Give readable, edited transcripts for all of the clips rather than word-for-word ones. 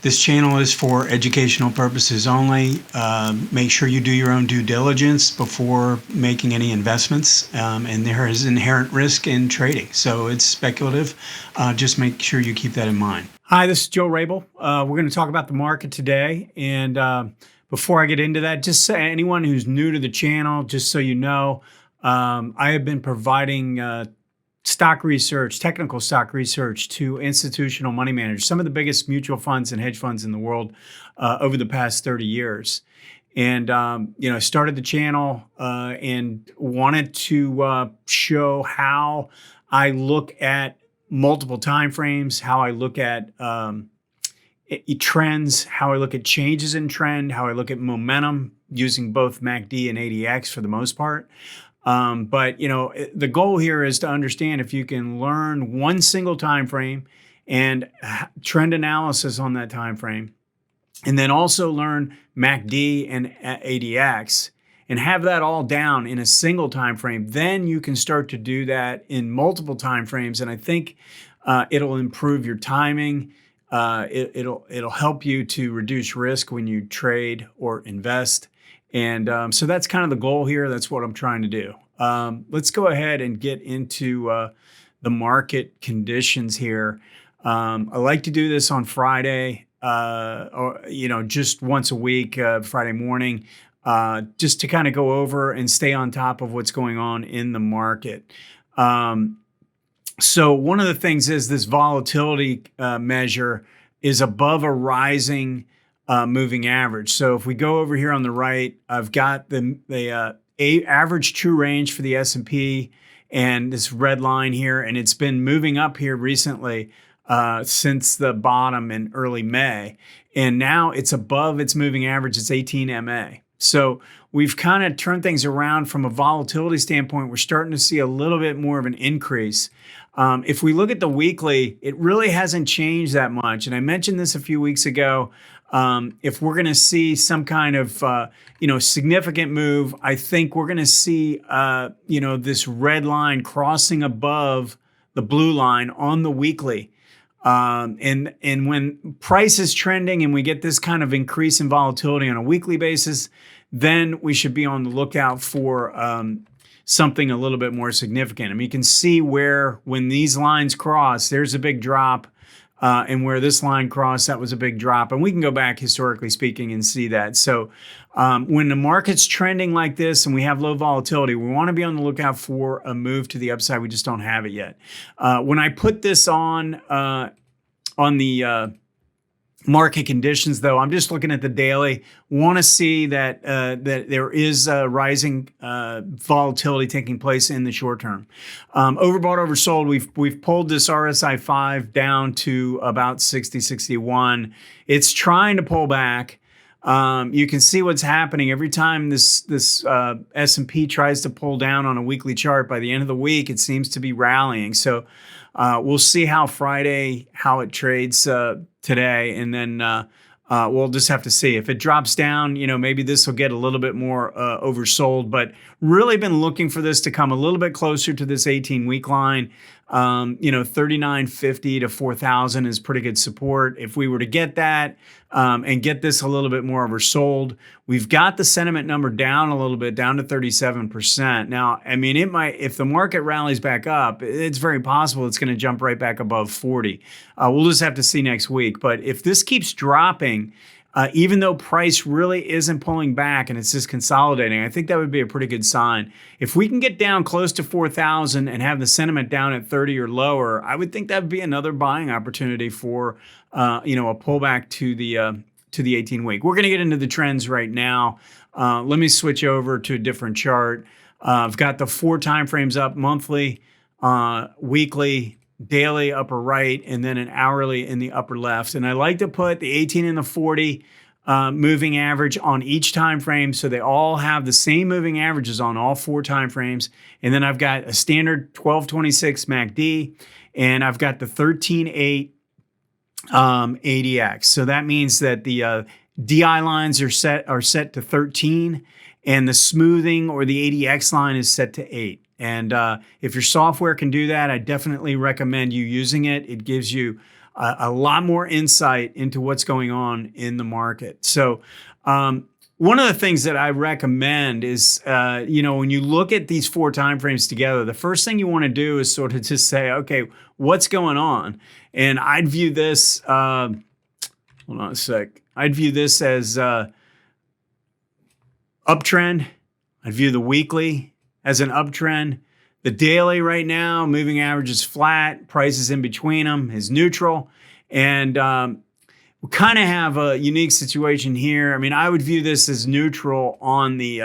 This channel is for educational purposes only. Make sure you do your own due diligence before making any investments. And there is inherent risk in trading, so it's speculative. Just make sure you keep that in mind. Hi, this is Joe Rabil. We're going to talk about the market today. And before I get into that, just say anyone who's new to the channel, just so you know, I have been providing stock research, technical stock research to institutional money managers, some of the biggest mutual funds and hedge funds in the world over the past 30 years. And, I started the channel and wanted to show how I look at multiple time frames, how I look at trends, how I look at changes in trend, how I look at momentum using both MACD and ADX for the most part. But the goal here is to understand if you can learn one single time frame and trend analysis on that time frame, and then also learn MACD and ADX and have that all down in a single time frame, then you can start to do that in multiple time frames. And I think it'll improve your timing. It'll help you to reduce risk when you trade or invest. And so that's kind of the goal here. That's what I'm trying to do. Let's go ahead and get into the market conditions here. I like to do this on Friday, or just once a week, Friday morning, just to kind of go over and stay on top of what's going on in the market. So one of the things is this volatility measure is above a rising moving average. So if we go over here on the right, I've got the average true range for the S&P and this red line here, and it's been moving up here recently since the bottom in early May. And now it's above its moving average. It's 18 MA. So we've kind of turned things around from a volatility standpoint. We're starting to see a little bit more of an increase. If we look at the weekly, it really hasn't changed that much. And I mentioned this a few weeks ago. If we're going to see some kind of, significant move, I think we're going to see, this red line crossing above the blue line on the weekly. And when price is trending and we get this kind of increase in volatility on a weekly basis, then we should be on the lookout for something a little bit more significant. I mean, you can see when these lines cross, there's a big drop. And where this line crossed, that was a big drop. And we can go back historically speaking and see that. So when the market's trending like this and we have low volatility, we want to be on the lookout for a move to the upside. We just don't have it yet. When I put this on the market conditions, though, I'm just looking at the daily. Want to see that that there is rising volatility taking place in the short term. Overbought, oversold. We've pulled this RSI 5 down to about 60, 61. It's trying to pull back. You can see what's happening every time this S&P tries to pull down on a weekly chart. By the end of the week, it seems to be rallying. So we'll see how it trades today, and then we'll just have to see. If it drops down, maybe this will get a little bit more oversold, but really been looking for this to come a little bit closer to this 18-week line. 3950 to 4,000 is pretty good support. If we were to get that and get this a little bit more oversold, we've got the sentiment number down a little bit, down to 37%. Now, I mean, it might, if the market rallies back up, it's very possible it's going to jump right back above 40. We'll just have to see next week. But if this keeps dropping, even though price really isn't pulling back and it's just consolidating, I think that would be a pretty good sign. If we can get down close to 4,000 and have the sentiment down at 30 or lower, I would think that would be another buying opportunity for a pullback to the 18-week. We're going to get into the trends right now. Let me switch over to a different chart. I've got the 4 time frames up: monthly, weekly, daily upper right, and then an hourly in the upper left. And I like to put the 18 and the 40 moving average on each time frame, so they all have the same moving averages on all 4 time frames. And then I've got a standard 1226 MACD, and I've got the 13.8 ADX. So that means that the DI lines are set to 13, and the smoothing or the ADX line is set to 8. And if your software can do that, I definitely recommend you using it. It gives you a lot more insight into what's going on in the market. So one of the things that I recommend is, when you look at these 4 timeframes together, the first thing you want to do is sort of just say, okay, what's going on? And I'd view this, hold on a sec. I'd view this as uptrend. I'd view the weekly as an uptrend. The daily right now, moving average is flat. Prices in between them is neutral. And we kind of have a unique situation here. I mean, I would view this as neutral on the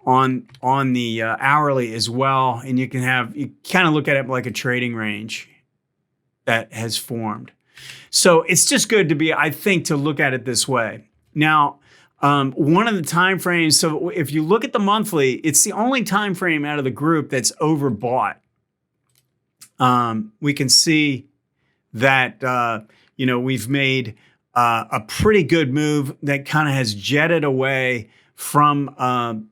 hourly as well. And you kind of look at it like a trading range that has formed. So it's just good to look at it this way. Now, one of the time frames, so if you look at the monthly, it's the only time frame out of the group that's overbought. We can see that we've made a pretty good move that kind of has jetted away from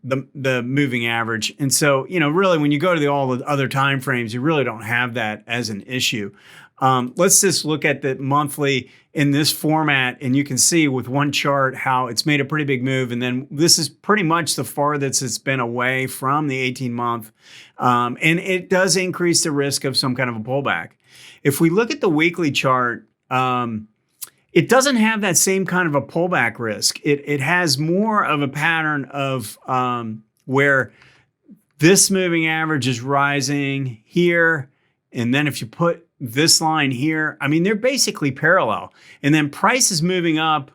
the moving average. And so, really, when you go to all the other time frames, you really don't have that as an issue. Let's just look at the monthly in this format, and you can see with one chart how it's made a pretty big move. And then this is pretty much the farthest it's been away from the 18-month. And it does increase the risk of some kind of a pullback. If we look at the weekly chart, it doesn't have that same kind of a pullback risk. It has more of a pattern of where this moving average is rising here. And then if you put this line here, I mean, they're basically parallel. And then price is moving up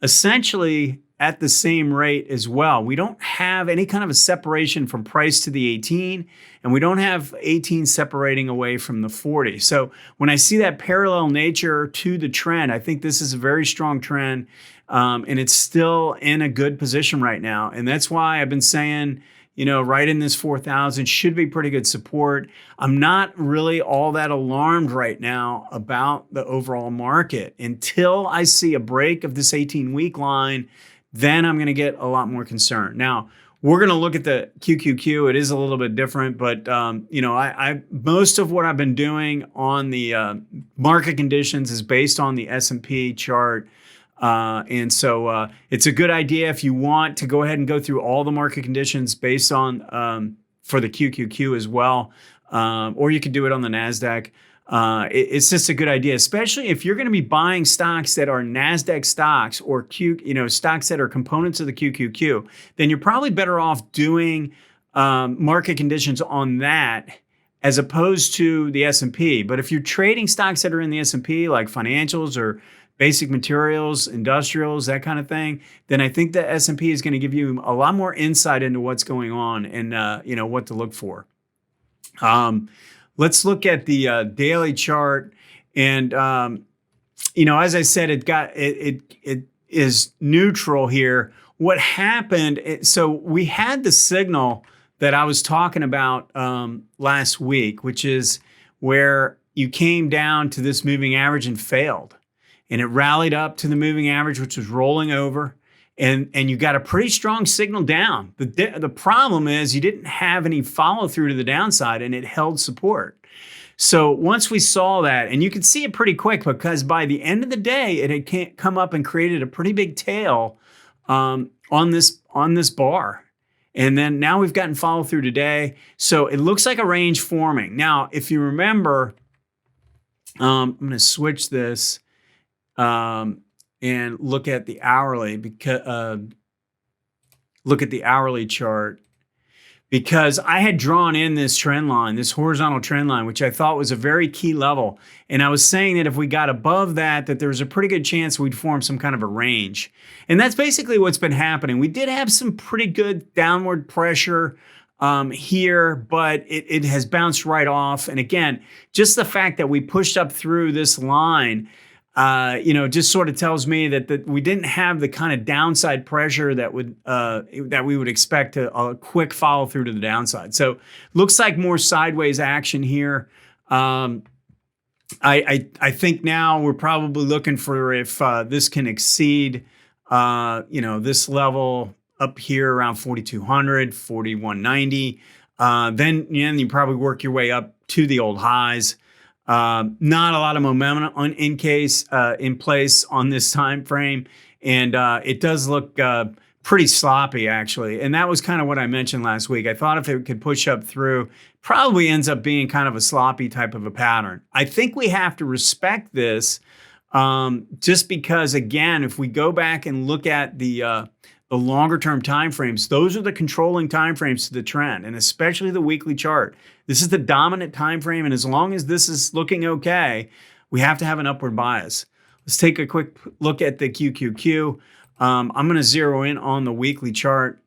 essentially at the same rate as well. We don't have any kind of a separation from price to the 18, and we don't have 18 separating away from the 40. So when I see that parallel nature to the trend, I think this is a very strong trend, and it's still in a good position right now. And that's why I've been saying, right in this 4,000 should be pretty good support. I'm not really all that alarmed right now about the overall market until I see a break of this 18-week line. Then I'm going to get a lot more concerned. Now, we're going to look at the QQQ. It is a little bit different, but I most of what I've been doing on the market conditions is based on the S&P chart. And so it's a good idea if you want to go ahead and go through all the market conditions based on for the QQQ as well, or you could do it on the NASDAQ. It's just a good idea, especially if you're going to be buying stocks that are NASDAQ stocks or stocks that are components of the QQQ, then you're probably better off doing market conditions on that as opposed to the S&P. But if you're trading stocks that are in the S&P, like financials or basic materials, industrials, that kind of thing, then I think the S&P is going to give you a lot more insight into what's going on and what to look for. Let's look at the daily chart, and as I said, it is neutral here. What happened? So we had the signal that I was talking about last week, which is where you came down to this moving average and failed. And it rallied up to the moving average, which was rolling over, and you got a pretty strong signal down. The problem is you didn't have any follow through to the downside, and it held support. So once we saw that, and you could see it pretty quick because by the end of the day, it had come up and created a pretty big tail on this bar. And then now we've gotten follow through today. So it looks like a range forming. Now, if you remember, I'm going to switch this. And look at the hourly look at the hourly chart, because I had drawn in this trend line, this horizontal trend line, which I thought was a very key level. And I was saying that if we got above that there was a pretty good chance we'd form some kind of a range. And that's basically what's been happening. We did have some pretty good downward pressure here, but it has bounced right off. And again, just the fact that we pushed up through this line, just sort of tells me that we didn't have the kind of downside pressure that we would expect a quick follow through to the downside. So looks like more sideways action here. I think now we're probably looking for if this can exceed this level up here around 4,200, 4,190. Then you probably work your way up to the old highs. Not a lot of momentum in place on this time frame, and it does look pretty sloppy actually. And that was kind of what I mentioned last week. I thought if it could push up through, probably ends up being kind of a sloppy type of a pattern. I think we have to respect this just because, again, if we go back and look at the longer term time frames, those are the controlling time frames to the trend, and especially the weekly chart. This is the dominant time frame, and as long as this is looking okay, we have to have an upward bias. Let's take a quick look at the QQQ. I'm going to zero in on the weekly chart.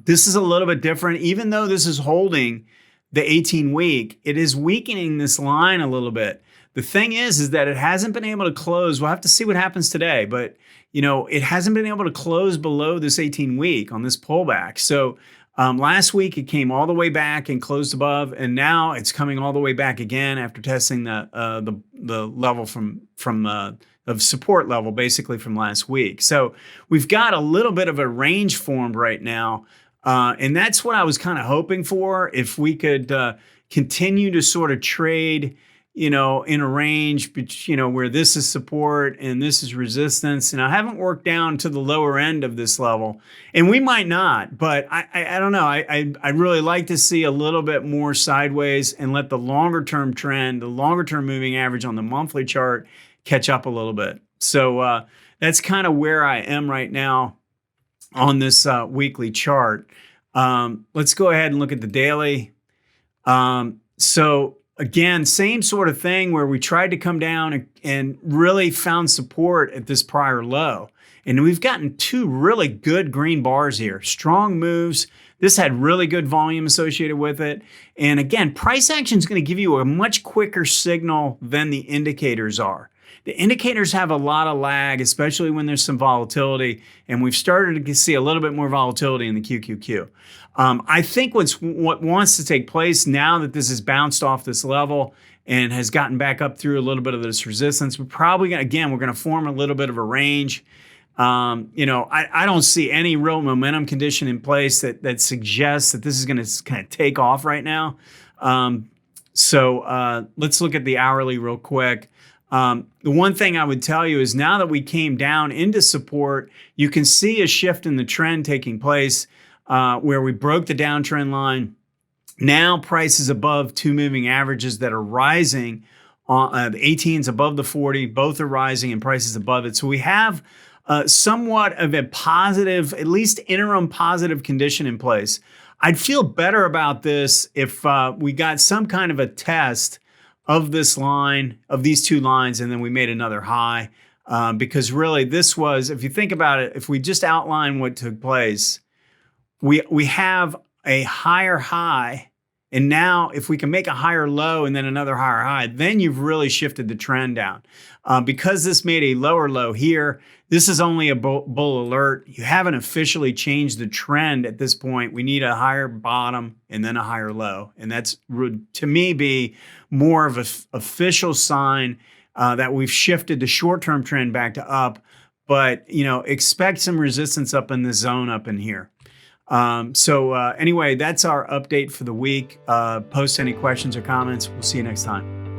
This is a little bit different. Even though this is holding the 18-week, it is weakening this line a little bit. The thing is that it hasn't been able to close. We'll have to see what happens today, but it hasn't been able to close below this 18-week on this pullback. So last week it came all the way back and closed above, and now it's coming all the way back again after testing the level of support level basically from last week. So we've got a little bit of a range formed right now, and that's what I was kind of hoping for. If we could continue to sort of trade in a range, where this is support and this is resistance. And I haven't worked down to the lower end of this level, and we might not, but I don't know. I'd really like to see a little bit more sideways and let the longer term trend, the longer term moving average on the monthly chart catch up a little bit. So that's kind of where I am right now on this weekly chart. Let's go ahead and look at the daily. So again, same sort of thing where we tried to come down and really found support at this prior low. And we've gotten two really good green bars here, strong moves. This had really good volume associated with it. And again, price action is going to give you a much quicker signal than the indicators are. The indicators have a lot of lag, especially when there's some volatility, and we've started to see a little bit more volatility in the QQQ. I think what wants to take place now that this has bounced off this level and has gotten back up through a little bit of this resistance, we're probably going to, we're going to form a little bit of a range. I don't see any real momentum condition in place that suggests that this is going to kind of take off right now. So let's look at the hourly real quick. The one thing I would tell you is now that we came down into support, you can see a shift in the trend taking place where we broke the downtrend line. Now price is above two moving averages that are rising. The 18's above the 40, both are rising and price is above it. So we have somewhat of a positive, at least interim positive condition in place. I'd feel better about this if we got some kind of a test of this line, of these two lines, and then we made another high. Because really this was, if you think about it, if we just outline what took place, we have a higher high, and now if we can make a higher low and then another higher high, then you've really shifted the trend down. Because this made a lower low here, this is only a bull alert. You haven't officially changed the trend at this point. We need a higher bottom and then a higher low. And that's, to me, be more of an official sign that we've shifted the short-term trend back to up. But, expect some resistance up in this zone up in here. Anyway, that's our update for the week. Post any questions or comments. We'll see you next time.